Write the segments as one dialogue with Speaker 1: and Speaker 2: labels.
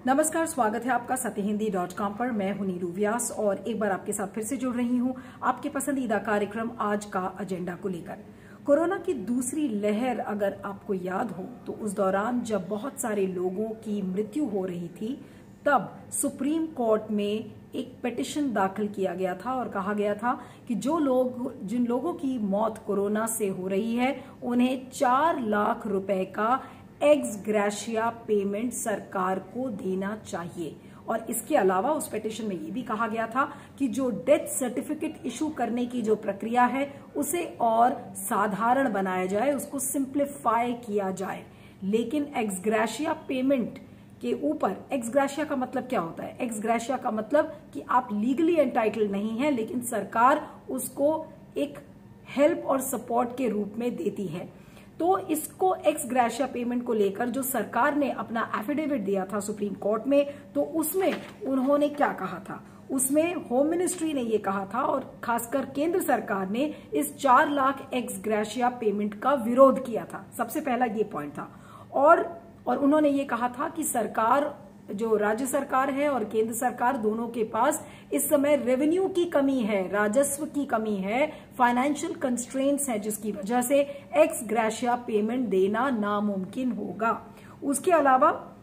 Speaker 1: नमस्कार, स्वागत है आपका सत्यहिंदी.com पर। मैं हूं नीलू व्यास और एक बार आपके साथ फिर से जुड़ रही हूं आपके पसंदीदा कार्यक्रम आज का एजेंडा को लेकर। कोरोना की दूसरी लहर अगर आपको याद हो तो उस दौरान जब बहुत सारे लोगों की मृत्यु हो रही थी तब सुप्रीम कोर्ट में एक पिटीशन दाखिल किया गया था और कहा गया था कि जिन लोगों की मौत कोरोना से हो रही है उन्हें 4 लाख रुपए का एक्स ग्रेशिया पेमेंट सरकार को देना चाहिए। और इसके अलावा उस पिटीशन में ये भी कहा गया था कि जो डेथ सर्टिफिकेट इशू करने की जो प्रक्रिया है उसे और साधारण बनाया जाए, उसको सिंप्लीफाई किया जाए। लेकिन एक्स ग्रेशिया पेमेंट के ऊपर, एक्स ग्रेशिया का मतलब क्या होता है? एक्स ग्रेशिया का मतलब कि आप लीगली एंटाइटल्ड नहीं है लेकिन सरकार उसको एक हेल्प और सपोर्ट के रूप में देती है। तो इसको एक्स ग्रेशिया पेमेंट को लेकर जो सरकार ने अपना एफिडेविट दिया था सुप्रीम कोर्ट में, तो उसमें उन्होंने क्या कहा था? उसमें होम मिनिस्ट्री ने ये कहा था और खासकर केंद्र सरकार ने इस 4 लाख एक्स ग्रेशिया पेमेंट का विरोध किया था। सबसे पहला ये पॉइंट था। और उन्होंने ये कहा था कि सरकार, जो राज्य सरकार है और केंद्र सरकार, दोनों के पास इस समय रेवेन्यू की कमी है, राजस्व की कमी है, फाइनेंशियल कंस्ट्रेंट्स है, जिसकी वजह से एक्स ग्रेशिया पेमेंट देना नामुमकिन होगा। उसके अलावा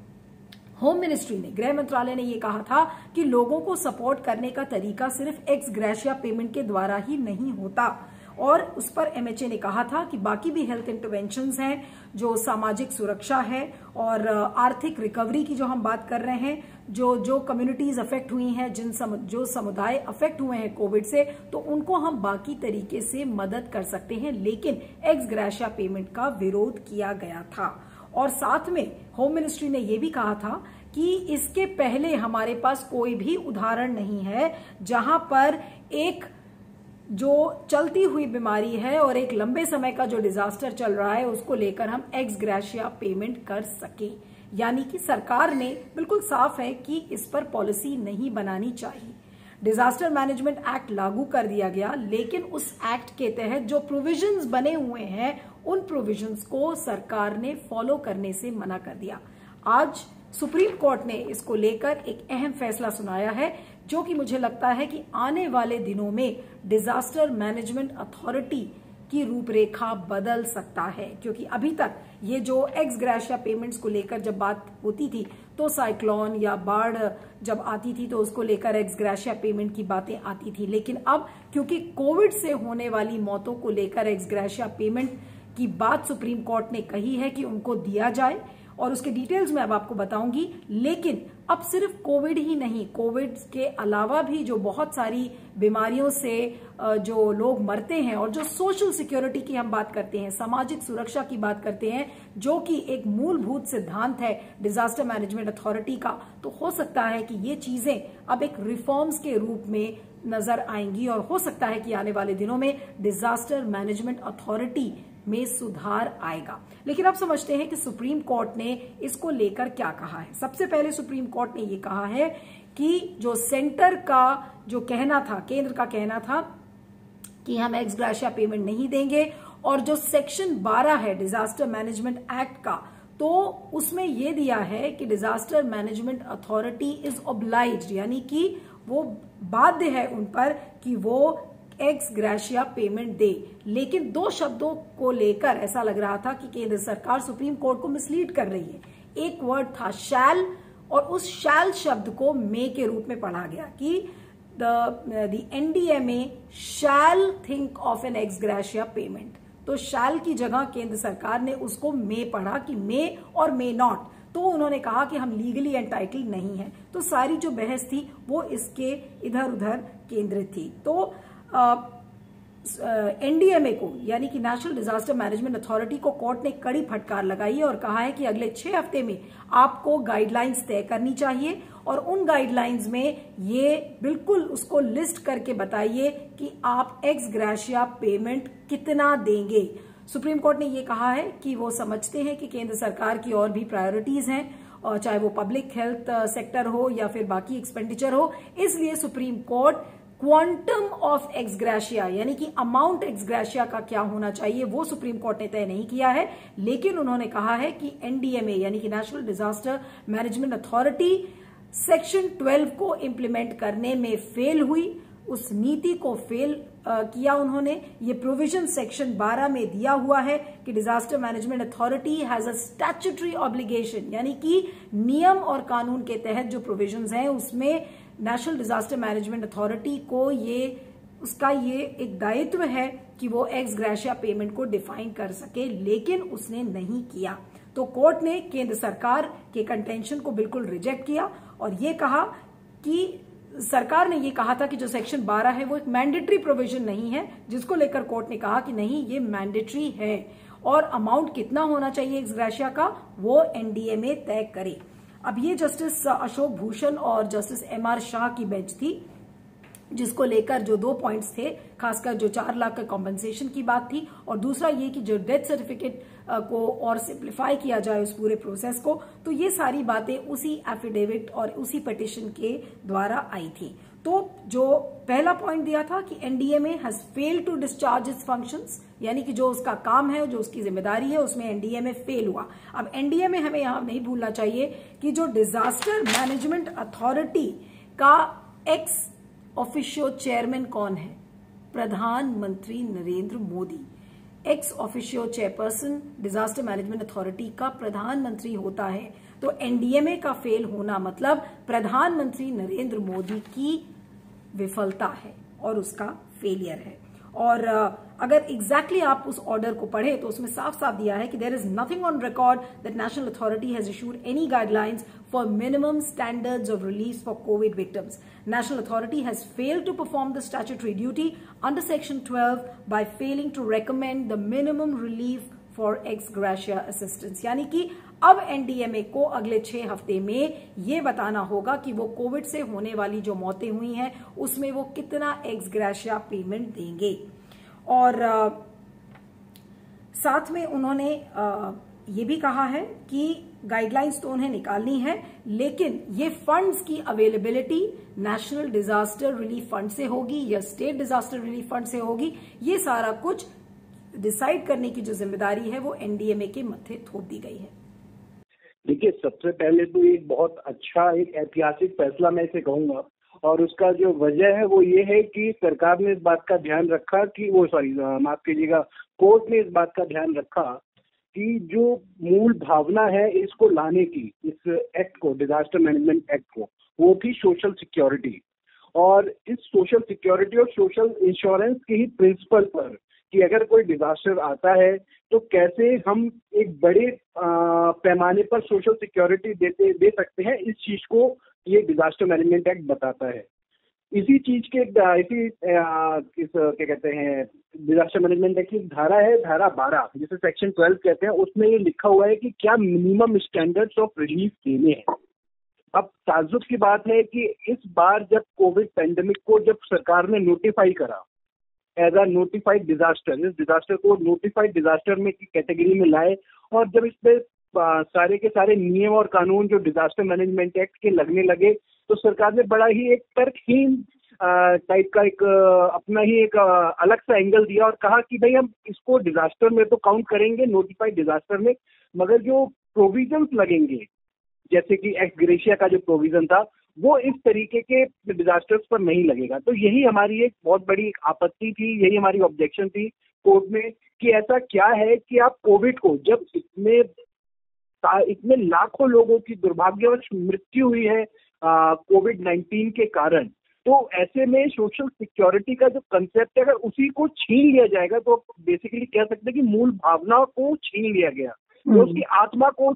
Speaker 1: होम मिनिस्ट्री ने, गृह मंत्रालय ने यह कहा था कि लोगों को सपोर्ट करने का तरीका सिर्फ एक्स ग्रेशिया पेमेंट के द्वारा ही नहीं होता। और उस पर एमएचए ने कहा था कि बाकी भी हेल्थ इंटरवेंशंस हैं, जो सामाजिक सुरक्षा है और आर्थिक रिकवरी की जो हम बात कर रहे हैं, जो कम्युनिटीज अफेक्ट हुई हैं, जो समुदाय अफेक्ट हुए हैं कोविड से, तो उनको हम बाकी तरीके से मदद कर सकते हैं। लेकिन एक्स ग्रेशिया पेमेंट का विरोध किया गया था। और साथ में होम मिनिस्ट्री ने यह भी कहा था कि इसके पहले हमारे पास कोई भी उदाहरण नहीं है जहां पर एक जो चलती हुई बीमारी है और एक लंबे समय का जो डिजास्टर चल रहा है उसको लेकर हम एक्स ग्रेशिया पेमेंट कर सके। यानी कि सरकार ने बिल्कुल साफ है कि इस पर पॉलिसी नहीं बनानी चाहिए। डिजास्टर मैनेजमेंट एक्ट लागू कर दिया गया, लेकिन उस एक्ट के तहत जो प्रोविजंस बने हुए हैं उन प्रोविजंस को सरकार ने फॉलो करने से मना कर दिया। आज सुप्रीम कोर्ट ने इसको लेकर एक अहम फैसला सुनाया है, जो कि मुझे लगता है कि आने वाले दिनों में डिजास्टर मैनेजमेंट अथॉरिटी की रूपरेखा बदल सकता है। क्योंकि अभी तक ये जो एक्स ग्रेशिया पेमेंट्स को लेकर जब बात होती थी तो साइक्लोन या बाढ़ जब आती थी तो उसको लेकर एक्स ग्रेशिया पेमेंट की बातें आती थी। लेकिन अब क्योंकि कोविड से होने वाली मौतों को लेकर एक्स ग्रेशिया पेमेंट की बात सुप्रीम कोर्ट ने कही है कि उनको दिया जाए, और उसके डिटेल्स में अब आपको बताऊंगी। लेकिन अब सिर्फ कोविड ही नहीं, कोविड के अलावा भी जो बहुत सारी बीमारियों से जो लोग मरते हैं और जो सोशल सिक्योरिटी की हम बात करते हैं, सामाजिक सुरक्षा की बात करते हैं, जो कि एक मूलभूत सिद्धांत है डिजास्टर मैनेजमेंट अथॉरिटी का, तो हो सकता है कि ये चीजें अब एक रिफॉर्म्स के रूप में नजर आएंगी और हो सकता है कि आने वाले दिनों में डिजास्टर मैनेजमेंट अथॉरिटी में सुधार आएगा। लेकिन अब समझते हैं कि सुप्रीम कोर्ट ने इसको लेकर क्या कहा है। सबसे पहले सुप्रीम कोर्ट ने ये कहा है कि जो सेंटर का जो कहना था, केंद्र का कहना था कि हम एक्स ग्रेशिया पेमेंट नहीं देंगे, और जो सेक्शन 12 है डिजास्टर मैनेजमेंट एक्ट का, तो उसमें यह दिया है कि disaster management authority is obliged, यानी कि वो बाध्य है उन पर कि वो एक्स ग्रेशिया पेमेंट दे। लेकिन 2 शब्दों को लेकर ऐसा लग रहा था कि केंद्र सरकार सुप्रीम कोर्ट को मिसलीड कर रही है। एक वर्ड था शैल, और उस शैल शब्द को मे के रूप में पढ़ा गया कि the NDMA shall think of an ex gratia payment. तो शैल की जगह केंद्र सरकार ने उसको मे पढ़ा कि मे और मे नॉट, तो उन्होंने कहा कि हम लीगली एंटाइटल्ड नहीं है। तो सारी जो बहस थी वो इसके इधर उधर केंद्रित थी। तो एनडीएमए को, यानी कि नेशनल डिजास्टर मैनेजमेंट अथॉरिटी को, कोर्ट ने कड़ी फटकार लगाई है और कहा है कि अगले 6 हफ्ते में आपको गाइडलाइंस तय करनी चाहिए, और उन गाइडलाइंस में ये बिल्कुल उसको लिस्ट करके बताइए कि आप एक्स ग्रेशिया पेमेंट कितना देंगे। सुप्रीम कोर्ट ने ये कहा है कि वो समझते हैं कि केंद्र सरकार की और भी प्रायोरिटीज हैं, और चाहे वो पब्लिक हेल्थ सेक्टर हो या फिर बाकी एक्सपेंडिचर हो, इसलिए supreme court quantum of ex gratia यानी कि अमाउंट एक्सग्रेशिया का क्या होना चाहिए वो सुप्रीम कोर्ट ने तय नहीं किया है, लेकिन उन्होंने कहा है कि एनडीएमए यानी कि national disaster management authority section 12 को इंप्लीमेंट करने में फेल हुई, उस नीति को फेल किया उन्होंने। ये प्रोविजन सेक्शन 12 में दिया हुआ है कि disaster management authority has a statutory obligation, यानी कि नियम और कानून के तहत जो प्रोविजंस हैं उसमें नेशनल डिजास्टर मैनेजमेंट अथॉरिटी को उसका ये एक दायित्व है कि वो एक्स ग्रेशिया पेमेंट को डिफाइन कर सके, लेकिन उसने नहीं किया। तो कोर्ट ने केंद्र सरकार के कंटेंशन को बिल्कुल रिजेक्ट किया और ये कहा कि सरकार ने ये कहा था कि जो सेक्शन 12 है वो एक मैंडेटरी प्रोविजन नहीं है, जिसको लेकर कोर्ट ने कहा कि नहीं ये मैंडेटरी है और अमाउंट कितना होना चाहिए एक्स ग्रेशिया का वो एनडीएमए तय करे। अब ये जस्टिस अशोक भूषण और जस्टिस एमआर शाह की बेंच थी, जिसको लेकर जो 2 पॉइंट्स थे, खासकर जो 4 लाख का कॉम्पनसेशन की बात थी और दूसरा ये कि जो डेथ सर्टिफिकेट को और सिंप्लीफाई किया जाए उस पूरे प्रोसेस को। तो ये सारी बातें उसी एफिडेविट और उसी पिटिशन के द्वारा आई थी। तो जो पहला पॉइंट दिया था कि NDMA has failed to discharge its functions, यानी कि जो उसका काम है, जो उसकी जिम्मेदारी है, उसमें एनडीएमए फेल हुआ। अब एनडीएमए हमें यहां नहीं भूलना चाहिए कि जो डिजास्टर मैनेजमेंट अथॉरिटी का एक्स ऑफिशियो चेयरमैन कौन है? प्रधानमंत्री Narendra Modi. Ex officio chairperson disaster management authority का प्रधानमंत्री होता है। तो एनडीएमए का फेल होना मतलब प्रधानमंत्री नरेंद्र मोदी की विफलता है और उसका फेलियर है। और अगर एग्जैक्टली आप उस ऑर्डर को पढ़े तो उसमें साफ साफ दिया है कि there is nothing on record that national authority has issued any guidelines for minimum standards of relief for COVID victims. National authority has failed to perform the statutory duty under section 12 by failing to recommend the minimum relief for ex gratia assistance. यानी कि अब NDMA को अगले 6 हफ्ते में ये बताना होगा कि वो कोविड से होने वाली जो मौतें हुई हैं उसमें वो कितना एक्स ग्रेशिया पेमेंट देंगे। और साथ में उन्होंने ये भी कहा है कि गाइडलाइंस तो उन्हें निकालनी है, लेकिन ये फंड्स की availability national disaster relief fund से होगी या स्टेट डिजास्टर रिलीफ फंड से होगी, ये सारा कुछ डिसाइड करने की जो जिम्मेदारी है वो एनडीएमए के मत्थे थोप दी गई है।
Speaker 2: देखिए, सबसे पहले तो एक बहुत अच्छा एक ऐतिहासिक फैसला मैं इसे कहूंगा, और उसका जो वजह है वो ये है कि सरकार ने इस बात का ध्यान रखा कि माफ कीजिएगा, कोर्ट ने इस बात का ध्यान रखा कि जो मूल भावना है इसको लाने की, इस एक्ट को, डिजास्टर मैनेजमेंट एक्ट को, वो थी सोशल सिक्योरिटी। और इस सोशल सिक्योरिटी और सोशल इंश्योरेंस के ही प्रिंसिपल पर कि अगर कोई डिजास्टर आता है तो कैसे हम एक बड़े पैमाने पर सोशल सिक्योरिटी दे सकते हैं, इस चीज को ये डिजास्टर मैनेजमेंट एक्ट बताता है। इसी चीज के क्या कहते हैं, डिजास्टर मैनेजमेंट एक्ट की धारा है, धारा 12 जिसे सेक्शन 12 कहते हैं, उसमें ये लिखा हुआ है कि क्या मिनिमम स्टैंडर्ड्स ऑफ रिलीफ देने हैं। अब ताज्जुब की बात है कि इस बार जब कोविड पेंडेमिक को जब सरकार ने नोटिफाई करा एज अ नोटिफाइड डिजास्टर, इस डिजास्टर को नोटिफाइड डिजास्टर में की कैटेगरी में लाए, और जब इसमें सारे के सारे नियम और कानून जो डिजास्टर मैनेजमेंट एक्ट के लगने लगे, तो सरकार ने बड़ा ही एक तर्कहीन टाइप का एक अपना ही एक अलग सा एंगल दिया और कहा कि भाई हम इसको डिजास्टर में तो काउंट करेंगे, नोटिफाइड डिजास्टर में, मगर जो प्रोविजंस लगेंगे जैसे कि एक्स ग्रेशिया का जो प्रोविजन था वो इस तरीके के डिजास्टर्स पर नहीं लगेगा। तो यही हमारी एक बहुत बड़ी आपत्ति थी, यही हमारी ऑब्जेक्शन थी कोर्ट में कि ऐसा क्या है कि आप कोविड को, जब इतने लाखों लोगों की दुर्भाग्यवश मृत्यु हुई है कोविड-19 के कारण, तो ऐसे में सोशल सिक्योरिटी का जो कंसेप्ट है अगर उसी को छीन लिया जाएगा तो बेसिकली कह सकते हैं कि मूल भावना को छीन लिया गया, तो उसकी आत्मा को,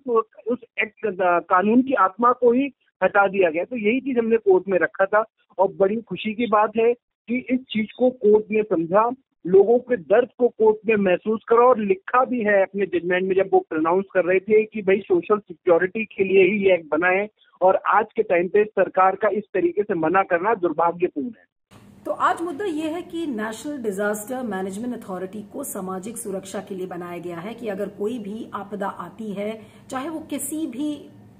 Speaker 2: उस एक्ट कानून की आत्मा को ही हटा दिया गया। तो यही चीज हमने कोर्ट में रखा था और बड़ी खुशी की बात है कि इस चीज को कोर्ट ने समझा, लोगों के दर्द को कोर्ट ने महसूस करा और लिखा भी है अपने जजमेंट में जब वो प्रोनाउंस कर रहे थे कि भाई सोशल सिक्योरिटी के लिए ही ये एक्ट बना है और आज के टाइम पे सरकार का इस तरीके से मना करना दुर्भाग्यपूर्ण है।
Speaker 1: तो आज मुद्दा ये है कि नेशनल डिजास्टर मैनेजमेंट अथॉरिटी को सामाजिक सुरक्षा के लिए बनाया गया है कि अगर कोई भी आपदा आती है, चाहे वो किसी भी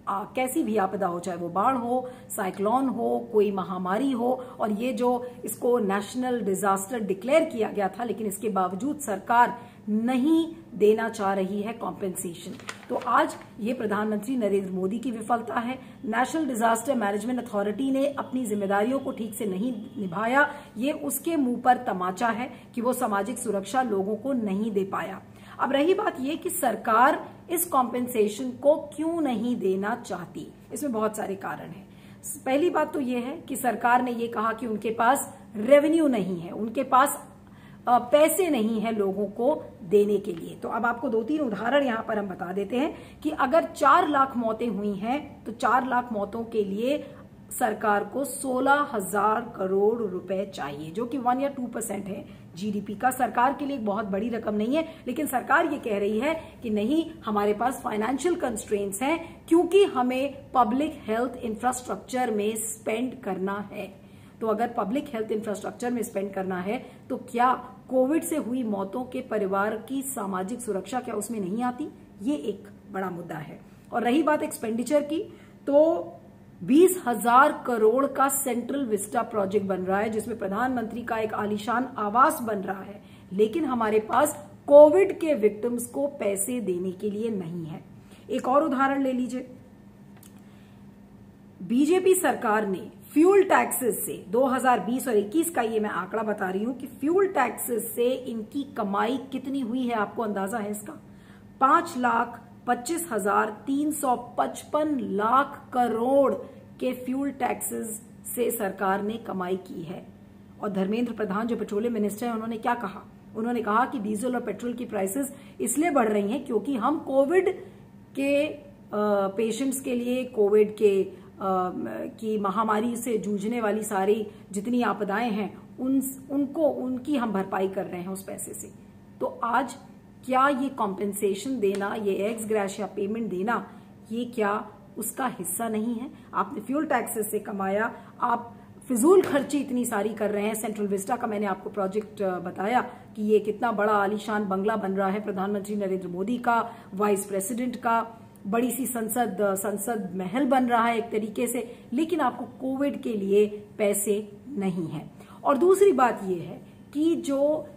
Speaker 1: कैसी भी आपदा हो, चाहे वो बाढ़ हो, साइक्लोन हो, कोई महामारी हो, और ये जो इसको नेशनल डिजास्टर डिक्लेयर किया गया था, लेकिन इसके बावजूद सरकार नहीं देना चाह रही है कॉम्पेंसेशन। तो आज ये प्रधानमंत्री नरेंद्र मोदी की विफलता है। नेशनल डिजास्टर मैनेजमेंट अथॉरिटी ने अपनी जिम्मेदारियों को ठीक से नहीं निभाया, ये उसके मुंह पर तमाचा है कि वो सामाजिक सुरक्षा लोगों को नहीं दे पाया। अब रही बात ये कि सरकार इस कॉम्पेंसेशन को क्यों नहीं देना चाहती, इसमें बहुत सारे कारण हैं। पहली बात तो ये है कि सरकार ने ये कहा कि उनके पास रेवेन्यू नहीं है, उनके पास पैसे नहीं है लोगों को देने के लिए। तो अब आपको 2-3 उदाहरण यहां पर हम बता देते हैं कि अगर 4 लाख मौतें हुई हैं तो 4 लाख मौतों के लिए सरकार को 16,000 करोड़ रुपए चाहिए, जो कि 1 या 2% है जीडीपी का। सरकार के लिए एक बहुत बड़ी रकम नहीं है, लेकिन सरकार ये कह रही है कि नहीं, हमारे पास फाइनेंशियल कंस्ट्रेंट्स हैं क्योंकि हमें पब्लिक हेल्थ इंफ्रास्ट्रक्चर में स्पेंड करना है। तो अगर पब्लिक हेल्थ इंफ्रास्ट्रक्चर में स्पेंड करना है तो क्या कोविड से हुई मौतों के परिवार की सामाजिक सुरक्षा क्या उसमें नहीं आती? ये एक बड़ा मुद्दा है। और रही बात एक्सपेंडिचर की, तो 20,000 करोड़ का सेंट्रल विस्टा प्रोजेक्ट बन रहा है, जिसमें प्रधानमंत्री का एक आलीशान आवास बन रहा है, लेकिन हमारे पास कोविड के विक्टिम्स को पैसे देने के लिए नहीं है। एक और उदाहरण ले लीजिए, बीजेपी सरकार ने फ्यूल टैक्सेस से 2020 और 21 का ये मैं आंकड़ा बता रही हूं कि फ्यूल टैक्सेस से इनकी कमाई कितनी हुई है, आपको अंदाजा है इसका? 5,25,355 लाख करोड़ के फ्यूल टैक्सेस से सरकार ने कमाई की है। और धर्मेंद्र प्रधान जो पेट्रोलियम मिनिस्टर है, उन्होंने क्या कहा? उन्होंने कहा कि डीजल और पेट्रोल की प्राइसेस इसलिए बढ़ रही हैं क्योंकि हम कोविड के पेशेंट्स के लिए, कोविड के की महामारी से जूझने वाली सारी जितनी आपदाएं हैं उनकी हम भरपाई कर रहे हैं उस पैसे से। तो आज क्या ये कॉम्पेंसेशन देना, ये एक्स ग्रेशिया पेमेंट देना, ये क्या उसका हिस्सा नहीं है? आपने फ्यूल टैक्सेस से कमाया, आप फिजूल खर्ची इतनी सारी कर रहे हैं। सेंट्रल विस्टा का मैंने आपको प्रोजेक्ट बताया कि ये कितना बड़ा आलीशान बंगला बन रहा है प्रधानमंत्री नरेंद्र मोदी का, वाइस प्रेसिडेंट का, बड़ी सी संसद महल बन रहा है एक तरीके से, लेकिन आपको कोविड के लिए पैसे नहीं है। और दूसरी बात यह है कि जो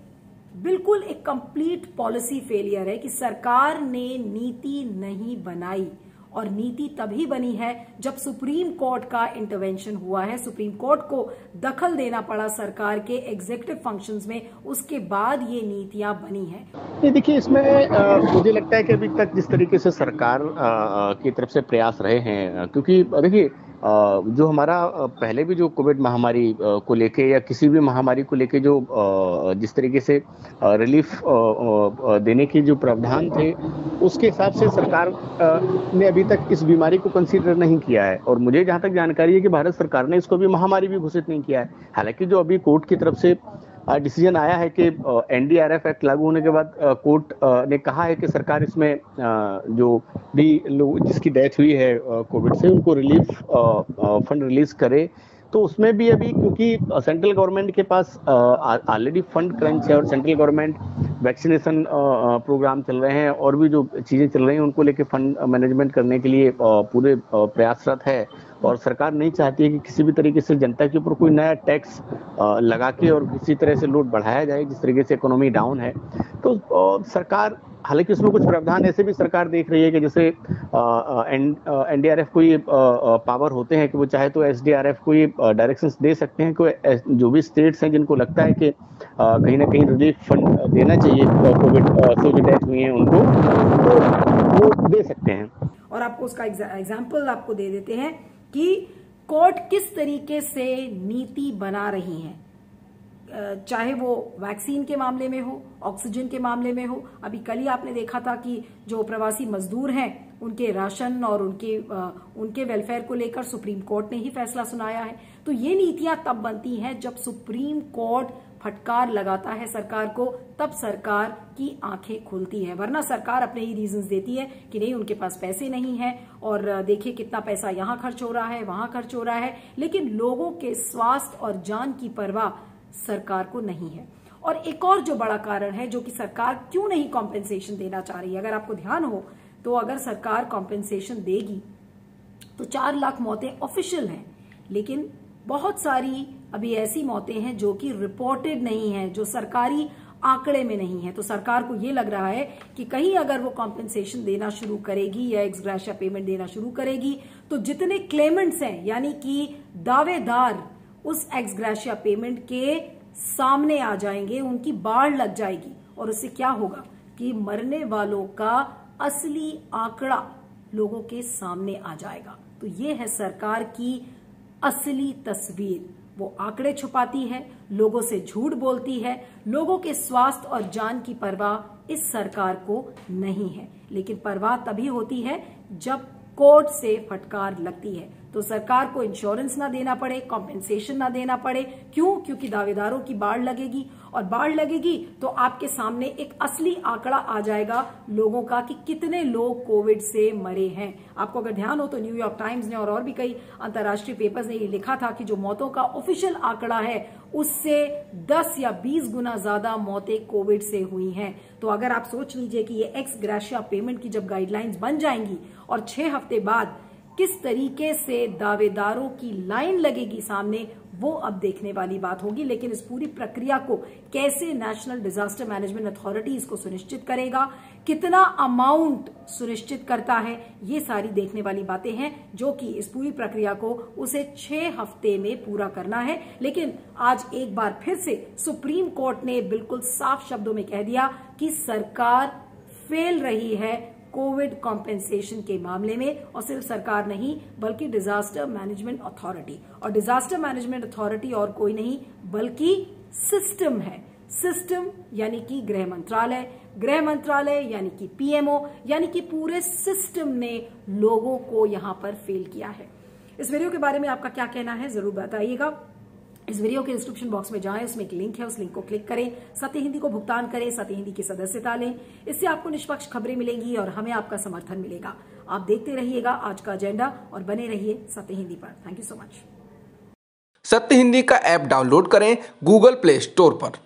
Speaker 1: बिल्कुल एक कंप्लीट पॉलिसी फेलियर है कि सरकार ने नीति नहीं बनाई, और नीति तभी बनी है जब सुप्रीम कोर्ट का इंटरवेंशन हुआ है, सुप्रीम कोर्ट को दखल देना पड़ा सरकार के एग्जीक्यूटिव फंक्शंस में, उसके बाद ये नीतियां बनी हैं।
Speaker 3: ये देखिए, इसमें मुझे लगता है कि अभी तक जिस तरीके से सरकार की तरफ से प्रयास रहे हैं, क्योंकि देखिए जो हमारा पहले भी जो कोविड महामारी को लेके या किसी भी महामारी को लेके जो जिस तरीके से रिलीफ देने के जो प्रावधान थे, उसके हिसाब से सरकार ने अभी तक इस बीमारी को कंसीडर नहीं किया है। और मुझे जहां तक जानकारी है कि भारत सरकार ने इसको भी महामारी भी घोषित नहीं किया है। हालांकि जो अभी कोर्ट की तरफ से डिसीजन आया है कि एनडीआरएफ एक्ट लागू होने के बाद कोर्ट ने कहा है कि सरकार इसमें जो भी लोग जिसकी डेथ हुई है कोविड से, उनको रिलीफ फंड रिलीज करे। तो उसमें भी अभी क्योंकि सेंट्रल गवर्नमेंट के पास ऑलरेडी फंड क्रंच है और सेंट्रल गवर्नमेंट वैक्सीनेशन प्रोग्राम चल रहे हैं और भी जो चीज़ें चल रही हैं उनको लेके फंड मैनेजमेंट करने के लिए पूरे प्रयासरत है। और सरकार नहीं चाहती है कि किसी भी तरीके से जनता के ऊपर कोई नया टैक्स लगा के और किसी तरह से लोड बढ़ाया जाए जिस तरीके से इकोनॉमी डाउन है। तो सरकार, हालांकि उसमें कुछ प्रावधान ऐसे भी सरकार देख रही है कि जैसे एनडीआरएफ को ये पावर होते हैं कि वो चाहे तो एसडीआरएफ को ये डायरेक्शंस दे सकते हैं कि जो भी स्टेट्स हैं जिनको लगता है कि कहीं ना कहीं रिलीफ फंड देना चाहिए कोविड से जो डेथ हुई है उनको, तो वो दे सकते हैं।
Speaker 1: और आपको उसका एग्जाम्पल आपको दे देते हैं कि कोर्ट किस तरीके से नीति बना रही है, चाहे वो वैक्सीन के मामले में हो, ऑक्सीजन के मामले में हो। अभी कल ही आपने देखा था कि जो प्रवासी मजदूर हैं उनके राशन और उनके वेलफेयर को लेकर सुप्रीम कोर्ट ने ही फैसला सुनाया है। तो ये नीतियां तब बनती हैं जब सुप्रीम कोर्ट फटकार लगाता है सरकार को, तब सरकार की आंखें खुलती है, वरना सरकार अपने ही रीजंस देती है कि नहीं उनके पास पैसे नहीं है और देखिए कितना पैसा यहां खर्च हो रहा है, वहां खर्च हो रहा है, लेकिन लोगों के स्वास्थ्य और जान की परवाह सरकार को नहीं है। और एक और जो बड़ा कारण है जो कि सरकार क्यों नहीं कॉम्पेंसेशन देना चाह रही है, अगर आपको ध्यान हो तो अगर सरकार कॉम्पेंसेशन देगी तो 4 लाख मौतें ऑफिशियल हैं, लेकिन बहुत सारी अभी ऐसी मौतें हैं जो कि रिपोर्टेड नहीं है, जो सरकारी आंकड़े में नहीं है। तो सरकार को ये लग रहा है कि कहीं अगर वो कॉम्पेंसेशन देना शुरू करेगी या एक्स ग्रेशिया पेमेंट देना शुरू करेगी तो जितने क्लेमेंट्स हैं यानी कि दावेदार उस एक्स ग्रेशिया पेमेंट के सामने आ जाएंगे, उनकी बाढ़ लग जाएगी और उससे क्या होगा कि मरने वालों का असली आंकड़ा लोगों के सामने आ जाएगा। तो ये है सरकार की असली तस्वीर। वो आंकड़े छुपाती है, लोगों से झूठ बोलती है, लोगों के स्वास्थ्य और जान की परवाह इस सरकार को नहीं है। लेकिन परवाह तभी होती है जब कोर्ट से फटकार लगती है। तो सरकार को इंश्योरेंस ना देना पड़े, कॉम्पेंसेशन ना देना पड़े। क्यों? क्योंकि दावेदारों की बाढ़ लगेगी और बाढ़ लगेगी तो आपके सामने एक असली आंकड़ा आ जाएगा लोगों का कि कितने लोग कोविड से मरे हैं। आपको अगर ध्यान हो तो न्यूयॉर्क टाइम्स ने और भी कई अंतर्राष्ट्रीय पेपर्स ने ये लिखा था कि जो मौतों का ऑफिशियल आंकड़ा है उससे 10 या 20 गुना ज्यादा मौतें कोविड से हुई हैं। तो अगर आप सोच लीजिए कि ये एक्स ग्रेशिया पेमेंट की जब गाइडलाइंस बन जाएंगी और 6 हफ्ते बाद किस तरीके से दावेदारों की लाइन लगेगी सामने, वो अब देखने वाली बात होगी। लेकिन इस पूरी प्रक्रिया को कैसे नेशनल डिजास्टर मैनेजमेंट अथॉरिटी इसको सुनिश्चित करेगा, कितना अमाउंट सुनिश्चित करता है, ये सारी देखने वाली बातें हैं जो कि इस पूरी प्रक्रिया को उसे 6 हफ्ते में पूरा करना है। लेकिन आज एक बार फिर से सुप्रीम कोर्ट ने बिल्कुल साफ शब्दों में कह दिया कि सरकार फेल रही है कोविड कॉम्पेंसेशन के मामले में। और सिर्फ सरकार नहीं बल्कि डिजास्टर मैनेजमेंट अथॉरिटी, और डिजास्टर मैनेजमेंट अथॉरिटी और कोई नहीं बल्कि सिस्टम है। सिस्टम यानी कि गृह मंत्रालय यानी कि पीएमओ, यानी कि पूरे सिस्टम ने लोगों को यहां पर फेल किया है। इस वीडियो के बारे में आपका क्या कहना है जरूर बताइएगा। इस वीडियो के डिस्क्रिप्शन बॉक्स में जाएं, उसमें एक लिंक है, उस लिंक को क्लिक करें, सत्य हिंदी को भुगतान करें, सत्य हिंदी की सदस्यता लें। इससे आपको निष्पक्ष खबरें मिलेंगी और हमें आपका समर्थन मिलेगा। आप देखते रहिएगा आज का एजेंडा और बने रहिए सत्य हिंदी पर। Thank you so much.
Speaker 4: सत्य हिंदी का ऐप डाउनलोड करें गूगल प्ले स्टोर पर।